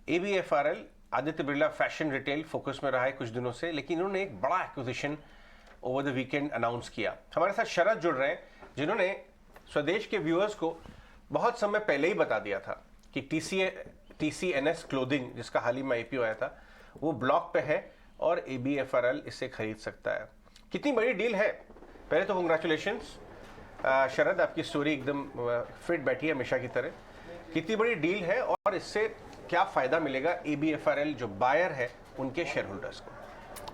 ABFRL Aditya Birla fashion retail focus में रहा है कुछ दिनों से, लेकिन इन्होंने एक बड़ा acquisition over the weekend announce किया। हमारे साथ शरद जुड़ रहे हैं, जिन्होंने स्वदेश के व्यूअर्स को बहुत समय पहले ही बता दिया था कि TCNS क्लोथिंग, जिसका हाल ही में IPO आया था, वो ब्लॉक पे है और ABFRL इसे खरीद सकता है। कितनी बड़ी डील है। पहले तो कंग्रेचुलेशंस शरद, आपकी स्टोरी एकदम फिट बैठी है हमेशा की तरह। कितनी बड़ी डील है और इससे क्या फायदा मिलेगा ABFRL जो बायर है उनके शेयर होल्डर्स को?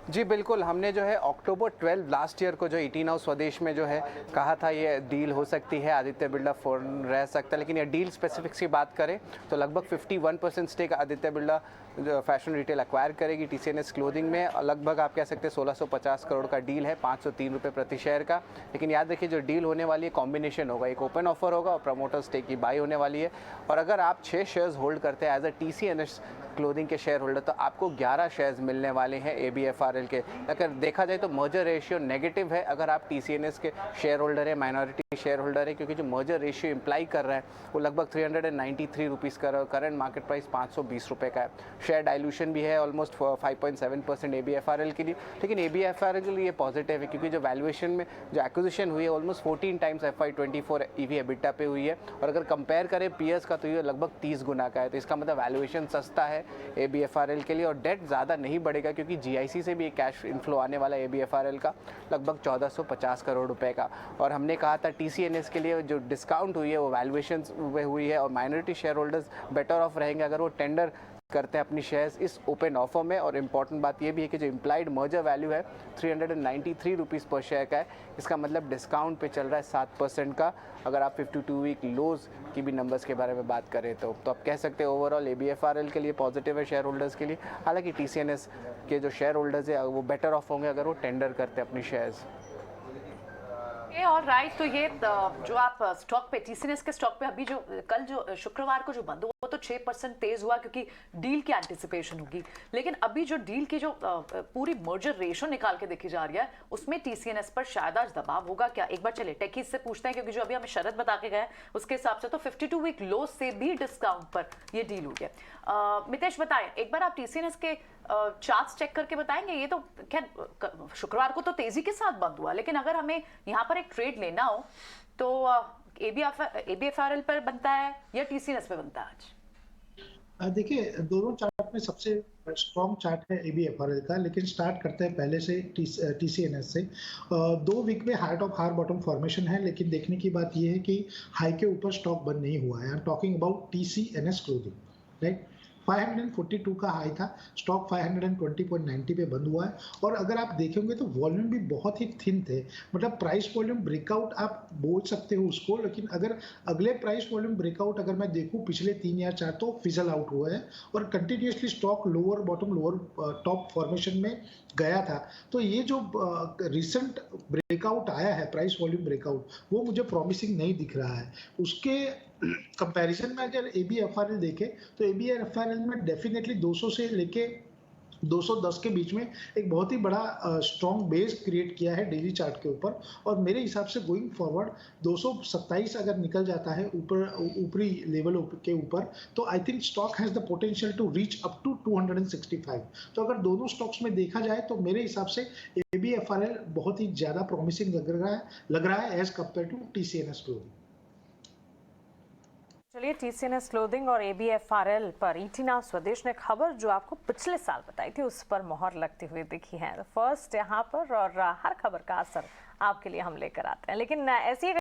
जी बिल्कुल, हमने जो है अक्टूबर 12 लास्ट ईयर को जो 18 हाउस स्वदेश में जो है कहा था ये डील हो सकती है, आदित्य बिरला फोन रह सकता है। लेकिन ये डील स्पेसिफिक्स की बात करें तो लगभग 51% stake Aditya Birla fashion retail acquire करेगी TCNS क्लोथिंग में। लगभग आप कह सकते हैं 1650 करोड़ का डील है, 503 रुपये प्रति शेयर का। लेकिन याद रखिए जो डील होने वाली है कॉम्बिनेशन होगा, एक ओपन ऑफर होगा और प्रमोटर स्टेक की बाई होने वाली है। और अगर आप 6 शेयर्स होल्ड करते हैं एज अ TCNS क्लोथिंग के शेयर होल्डर तो आपको 11 शेयर्स मिलने वाले हैं ABFRL के। अगर देखा जाए तो मर्जर रेशियो नेगेटिव है अगर आप TCNS के शेयर होल्डर है, माइनॉरिटी शेयर होल्डर है, क्योंकि जो मर्जर रेशियो इंप्लाई कर रहा है वो लगभग 393 रुपीज़ का, करंट मार्केट प्राइस 520 रुपये का है। शेयर डाइल्यूशन भी है ऑलमोस्ट 5.7% ABFRL के लिए। लेकिन ABFRL के लिए पॉजिटिव है क्योंकि जो वैल्यूएशन में जो एक्विजिशन हुई है almost 14 times FY24 EV EBITDA पे हुई है। और अगर कंपेयर करें पीएस का तो ये लगभग 30 गुना का है। तो इसका मतलब वैल्यूएशन सस्ता है ABFRL के लिए। और डेट ज़्यादा नहीं बढ़ेगा क्योंकि GIC से भी एक कैश इनफ्लो आने वाला है ABFRL का लगभग 1450 करोड़ रुपए का। और हमने कहा था TCNS के लिए जो डिस्काउंट हुई है वो वैल्यूएशन में हुई है और minority share holders better of रहेंगे अगर वो टेंडर करते हैं अपनी शेयर्स इस ओपन ऑफर में। और इम्पॉर्टेंट बात ये भी है कि जो इम्प्लाइड मर्जर वैल्यू है 393 रुपीज़ पर शेयर का है। इसका मतलब डिस्काउंट पे चल रहा है 7% का। अगर आप 52 वीक लोज की भी नंबर्स के बारे में बात करें तो आप कह सकते हैं ओवरऑल ABFRL के लिए पॉजिटिव है शेयर होल्डर्स के लिए। हालांकि TCNS के जो शेयर होल्डर्स है वो बेटर ऑफ होंगे अगर वो टेंडर करते हैं अपनी शेयर्स। और राइट, तो ये जो आप स्टॉक पे TCNS के स्टॉक पे अभी जो कल जो शुक्रवार को जो बंद हुआ वो तो 6% तेज हुआ क्योंकि डील की एंटिसिपेशन होगी। लेकिन अभी जो डील की जो पूरी मर्जर रेशो निकाल के देखी जा रही है उसमें TCNS पर शायद आज दबाव होगा क्या? एक बार चले टेकीज से पूछते हैं क्योंकि जो अभी हमें शरद बता के गए उसके हिसाब से तो 52 वीक लो से भी डिस्काउंट पर ये डील हुई है। मितेश बताएं एक बार आप TCNS के चार्ट्स चेक करके बताएंगे। ये तो खैर शुक्रवार को तो तेजी के साथ बंद हुआ, लेकिन अगर हमें यहाँ पर एक ट्रेड लेना हो तो ABFRL पर बनता है या TCNS पे बनता है आज? देखिए दोनों चार्ट में सबसे स्ट्रॉन्ग चार्ट है ABFRL का, लेकिन स्टार्ट करते हैं पहले से TCNS से। 2 वीक में हार्ट ऑफ हार बॉटम फॉर्मेशन है, लेकिन देखने की बात यह है कि हाई के ऊपर स्टॉक बंद नहीं हुआ है। I am talking about TCNS clothing, right. 542 का हाई था, स्टॉक 520.90 पे बंद हुआ है। और अगर आप देखेंगे तो वॉल्यूम भी बहुत ही थिन थे, मतलब प्राइस वॉल्यूम ब्रेकआउट आप बोल सकते हो उसको। लेकिन अगर अगले प्राइस वॉल्यूम ब्रेकआउट अगर मैं देखूं पिछले 3 या 4 तो फिजल आउट हुआ है और continuously stock lower bottom lower top formation में गया था। तो ये जो रिसेंट ब्रेकआउट आया है प्राइस वॉल्यूम ब्रेकआउट, वो मुझे प्रॉमिसिंग नहीं दिख रहा है। उसके कंपैरिजन में अगर ABFRL देखें तो ABFRL में डेफिनेटली 200 से लेके 210 के बीच में एक बहुत ही बड़ा स्ट्रॉन्ग बेस क्रिएट किया है डेली चार्ट के ऊपर। और मेरे हिसाब से गोइंग फॉरवर्ड 227 अगर निकल जाता है ऊपरी लेवल के ऊपर तो I think stock has the potential to reach up to 265। तो अगर दोनों स्टॉक्स में देखा जाए तो मेरे हिसाब से ABFRL बहुत ही ज्यादा प्रॉमिसिंग लग रहा है as compare to TCNS clothing. चलिए, TCNS क्लोथिंग और ABFRL पर 18 हाउस स्वदेश ने खबर जो आपको पिछले साल बताई थी उस पर मोहर लगती हुई दिखी है फर्स्ट यहाँ पर। और हर खबर का असर आपके लिए हम लेकर आते हैं, लेकिन ऐसी